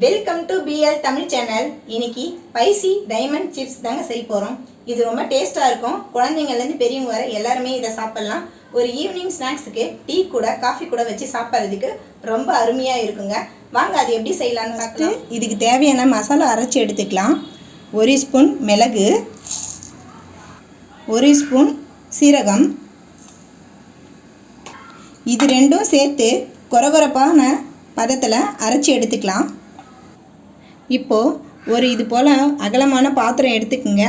Welcome to PL Tamil channel. இன்னைக்கு spicy diamond chips தாங்க செய்ய போகிறோம். இது ரொம்ப டேஸ்ட்டாக இருக்கும். குழந்தைங்கள்லேருந்து பெரியவங்க வரை எல்லாருமே இதை சாப்பிட்லாம். ஒரு ஈவினிங் ஸ்நாக்ஸுக்கு டீ கூட காஃபி கூட வச்சு சாப்பிட்றதுக்கு ரொம்ப அருமையாக இருக்குங்க. வாங்க அது எப்படி செய்யலான்னு பார்க்கலாம். இதுக்கு தேவையான மசாலா அரைச்சி எடுத்துக்கலாம். 1 ஸ்பூன் மிளகு, 1 ஸ்பூன் சீரகம், இது ரெண்டும் சேர்த்து கொரகொரப்பான பதத்தில் அரைச்சி எடுத்துக்கலாம். இப்போது ஒரு இது போல் அகலமான பாத்திரம் எடுத்துக்கோங்க.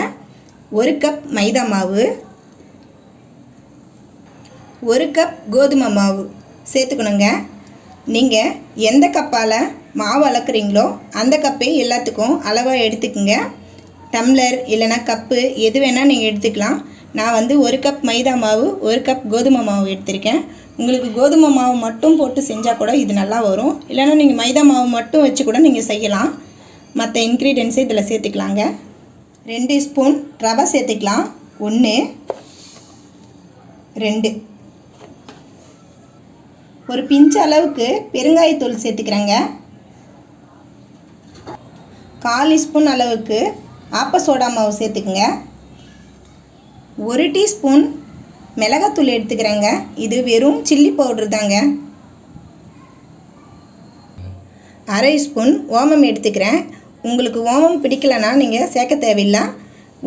1 கப் மைதா மாவு, 1 கப் கோதுமை மாவு சேர்த்துக்கணுங்க. நீங்கள் எந்த கப்பால் மாவு அளக்குறீங்களோ அந்த கப்பே எல்லாத்துக்கும் அளவாக எடுத்துக்கோங்க. டம்ளர் இல்லைனா கப்பு எது வேணால் நீங்கள் எடுத்துக்கலாம். நான் 1 கப் மைதா மாவு 1 கப் கோதுமை மாவு எடுத்திருக்கேன். உங்களுக்கு கோதுமை மாவு மட்டும் போட்டு செஞ்சால் கூட இது நல்லா வரும். இல்லைனா நீங்கள் மைதா மாவு மட்டும் வச்சு கூட நீங்கள் செய்யலாம். மற்ற இன்க்ரீடியன்ஸை இதில் சேர்த்துக்கலாங்க. 2 ஸ்பூன் ரவை சேர்த்துக்கலாம். 1 2 ஒரு பிஞ்ச் அளவுக்கு பெருங்காயத்தூள் சேர்த்துக்கிறேங்க. 1/4 ஸ்பூன் அளவுக்கு ஆப்ப சோடா மாவு சேர்த்துக்குங்க. 1 டீஸ்பூன் மிளகாத்தூள் எடுத்துக்கிறேங்க. இது வெறும் சில்லி பவுடர் தாங்க. 1/2 ஸ்பூன் ஓமம் எடுத்துக்கிறேன். உங்களுக்கு ஓமம் பிடிக்கலைன்னா நீங்கள் சேர்க்க தேவையில்லை.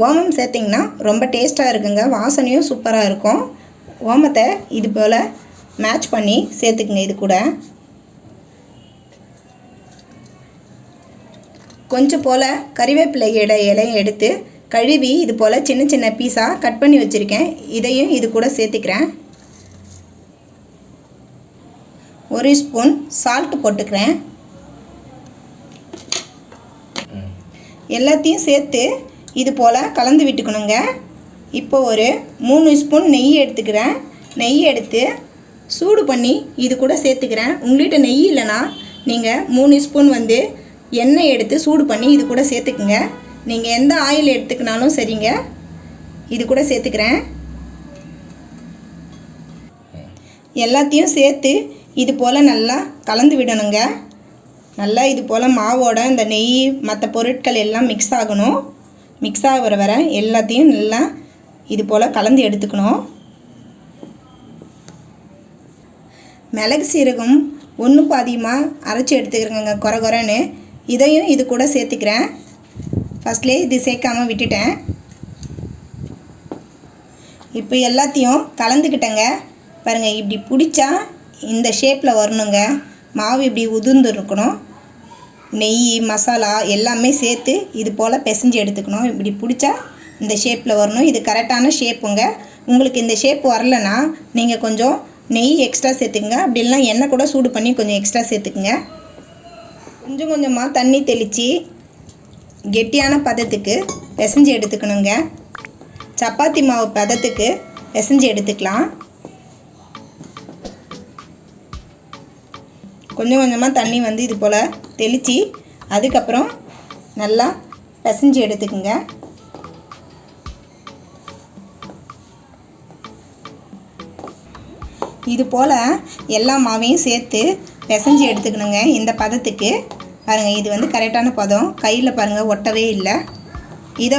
ஓமம் சேர்த்திங்கன்னா ரொம்ப டேஸ்ட்டாக இருக்குங்க. வாசனையும் சூப்பராக இருக்கும். ஓமத்தை இது போல் மேட்ச் பண்ணி சேர்த்துக்குங்க. இது கூட கொஞ்சம் போல் கறிவேப்பிலை இலையை எடுத்து கழுவி இது போல் சின்ன சின்ன பீஸாக கட் பண்ணி வச்சுருக்கேன். இதையும் இது கூட சேர்த்துக்கிறேன். 1 ஸ்பூன் சால்ட்டு போட்டுக்கிறேன். எல்லாத்தையும் சேர்த்து இது போல் கலந்து விட்டுக்கணுங்க. இப்போ ஒரு 3 ஸ்பூன் நெய் எடுத்துக்கிறேன். நெய் எடுத்து சூடு பண்ணி இது கூட சேர்த்துக்கிறேன். உங்கள்கிட்ட நெய் இல்லைன்னா நீங்கள் 3 ஸ்பூன் எண்ணெய் எடுத்து சூடு பண்ணி இது கூட சேர்த்துக்குங்க. நீங்கள் எந்த ஆயில் எடுத்துக்கினாலும் சரிங்க. இது கூட சேர்த்துக்கிறேன். எல்லாத்தையும் சேர்த்து இது போல் நல்லா கலந்து விடணுங்க. நல்லா இது போல் மாவோட இந்த நெய் மற்ற பொருட்கள் எல்லாம் மிக்ஸ் ஆகணும். மிக்ஸ் ஆகிற வர எல்லாத்தையும் நல்லா இது போல் கலந்து எடுத்துக்கணும். மிளகு சீரகம் 1 பாதியமாக அரைச்சி எடுத்துக்கிறேங்க கொரகொரன்னு. இதையும் இது கூட சேர்த்துக்கிறேன். ஃபஸ்ட்லேயே இது சேர்க்காமல் விட்டுட்டேன். இப்போ எல்லாத்தையும் கலந்துக்கிட்டேங்க. பாருங்கள், இப்படி பிடிச்சா இந்த ஷேப்பில் வரணுங்க. மாவு இப்படி உதிர்ந்து இருக்கணும். நெய் மசாலா எல்லாமே சேர்த்து இது போல் பிசைஞ்சு எடுத்துக்கணும். இப்படி பிடிச்சா இந்த ஷேப்பில் வரணும். இது கரெக்டான ஷேப்புங்க. உங்களுக்கு இந்த ஷேப் வரலைன்னா நீங்கள் கொஞ்சம் நெய் எக்ஸ்ட்ரா சேர்த்துக்குங்க. அப்படி இல்லைனா எண்ணெய் கூட சூடு பண்ணி கொஞ்சம் எக்ஸ்ட்ரா சேர்த்துக்குங்க. கொஞ்சம் கொஞ்சமாக தண்ணி தெளித்து கெட்டியான பதத்துக்கு பிசைஞ்சு எடுத்துக்கணுங்க. சப்பாத்தி மாவு பதத்துக்கு பிசைஞ்சு எடுத்துக்கலாம். கொஞ்சம் கொஞ்சமாக தண்ணி இது போல் தெளித்து அதுக்கப்புறம் நல்லா பிசைஞ்சு எடுத்துக்குங்க. இது போல் எல்லா மாவையும் சேர்த்து பிசைஞ்சு எடுத்துக்கணுங்க. இந்த பதத்துக்கு பாருங்கள், இது கரெக்டான பதம். கையில் பாருங்கள் ஒட்டவே இல்லை. இதை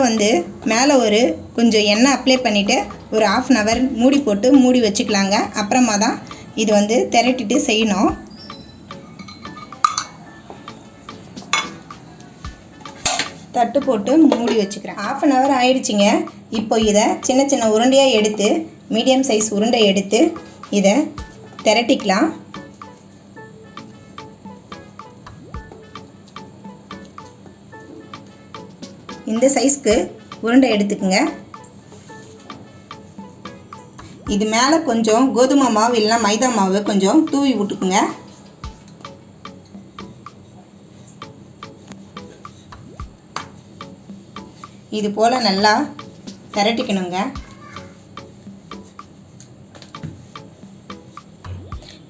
மேலே ஒரு கொஞ்சம் எண்ணெய் அப்ளை பண்ணிவிட்டு ஒரு 1/2 hour மூடி போட்டு மூடி வச்சுக்கலாங்க. அப்புறமா தான் இது திரட்டிட்டு செய்யணும். தட்டு போட்டு மூடி வச்சுக்கிறேன். 1/2 hour ஆயிடுச்சுங்க. இப்போ இதை சின்ன சின்ன உருண்டையாக எடுத்து மீடியம் சைஸ் உருண்டை எடுத்து இதை திரட்டிக்கலாம். இந்த சைஸ்க்கு உருண்டை எடுத்துக்குங்க. இது மேலே கொஞ்சம் கோதுமை மாவு இல்லைனா மைதா மாவு கொஞ்சம் தூவி விட்டுக்குங்க. இது போல் நல்லா திரட்டிக்கணுங்க.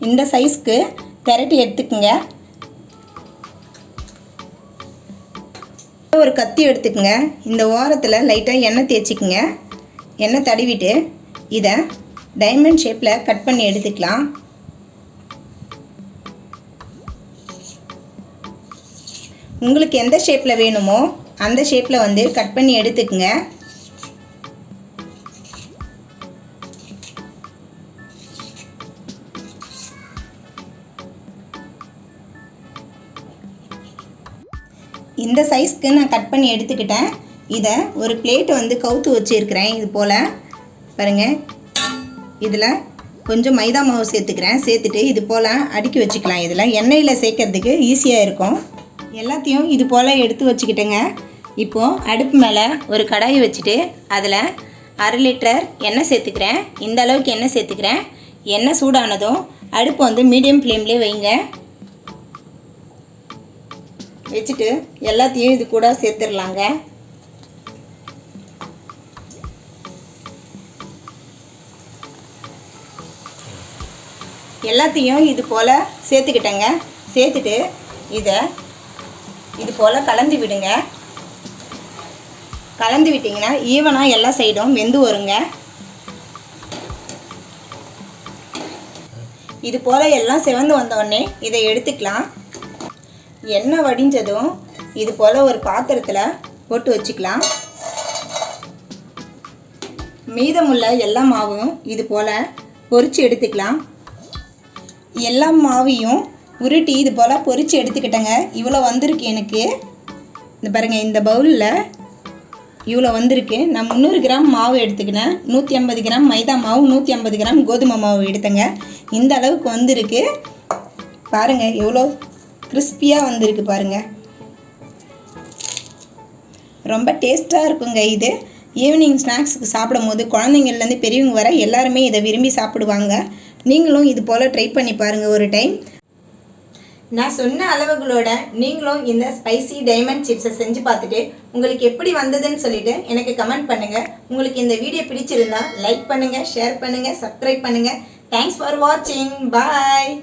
இந்த சைஸ்க்கு திரட்டி எடுத்துக்குங்க. ஒரு கத்தி எடுத்துக்குங்க. இந்த ஓரத்தில் லைட்டாக எண்ணெய் தேய்ச்சிக்குங்க. எண்ணெய் தடவிட்டு இதை டைமண்ட் ஷேப்பில் கட் பண்ணி எடுத்துக்கலாம். 1 உங்களுக்கு எந்த ஷேப்பில் வேணுமோ அந்த ஷேப்பில் வந்து கட் பண்ணி எடுத்துக்கங்க. இந்த சைஸ்க்கு நான் கட் பண்ணி எடுத்துக்கிட்டேன். இதை ஒரு பிளேட் வந்து கவுத்து வச்சுருக்கிறேன். இது போல் பாருங்கள், இதில் கொஞ்சம் மைதா மாவு சேர்த்துக்கிறேன். சேர்த்துட்டு இது போல் அடுக்கி வச்சுக்கலாம். இதில் எண்ணெயில் சேர்க்கறதுக்கு ஈஸியாக இருக்கும். எல்லாத்தையும் இது போல் எடுத்து வச்சுக்கிட்டேங்க. இப்போது அடுப்பு மேலே ஒரு கடாயை வச்சுட்டு அதில் 1/2 லிட்டர் எண்ணெய் சேர்த்துக்கிறேன். இந்த அளவுக்கு எண்ணெய் சேர்த்துக்கிறேன். எண்ணெய் சூடானதும் அடுப்பு வந்து மீடியம் ஃப்ளேம்லேயே வைங்க. வச்சுட்டு எல்லாத்தையும் இது கூட சேர்த்துடலாங்க. எல்லாத்தையும் இது போல் சேர்த்துக்கிட்டேங்க. சேர்த்துட்டு இதை இது போல் கலந்து விடுங்க. கலந்து விட்டிங்கன்னா ஈவனாக எல்லா சைடும் வெந்து வருங்க. இது போல் எல்லாம் செவந்து வந்தோடனே இதை எடுத்துக்கலாம். எண்ணெய் வடிஞ்சதும் இது போல் ஒரு பாத்திரத்தில் போட்டு வச்சுக்கலாம். மீதமுள்ள எல்லா மாவும் இது போல் பொரித்து எடுத்துக்கலாம். எல்லா மாவையும் உருட்டி இது போல் பொரித்து எடுத்துக்கிட்டேங்க. இவ்வளோ வந்திருக்கு எனக்கு. இந்த பாருங்கள், இந்த பவுலில் இவ்வளோ வந்திருக்கு. நான் 300 கிராம் மாவு எடுத்துக்கினேன். 150 கிராம் மைதா மாவு, 150 கிராம் கோதுமை மாவு எடுத்தேங்க. இந்த அளவுக்கு வந்திருக்கு. பாருங்கள் எவ்வளோ கிறிஸ்பியாக வந்திருக்கு பாருங்கள். ரொம்ப டேஸ்ட்டாக இருக்குங்க. இது ஈவினிங் ஸ்நாக்ஸுக்கு சாப்பிடும் போது குழந்தைங்கள்லேருந்து பெரியவங்க வர எல்லாருமே இதை விரும்பி சாப்பிடுவாங்க. நீங்களும் இது போல் ட்ரை பண்ணி பாருங்கள் ஒரு டைம். நான் சொன்ன அளவுகளோட நீங்களும் இந்த ஸ்பைசி டைமண்ட் சிப்ஸை செஞ்சு பார்த்துட்டு உங்களுக்கு எப்படி வந்ததுன்னு சொல்லிட்டு எனக்கு கமெண்ட் பண்ணுங்கள். உங்களுக்கு இந்த வீடியோ பிடிச்சிருந்தா லைக் பண்ணுங்கள், ஷேர் பண்ணுங்கள், சப்ஸ்கிரைப் பண்ணுங்கள். தேங்க்ஸ் ஃபார் வாட்சிங். பாய்.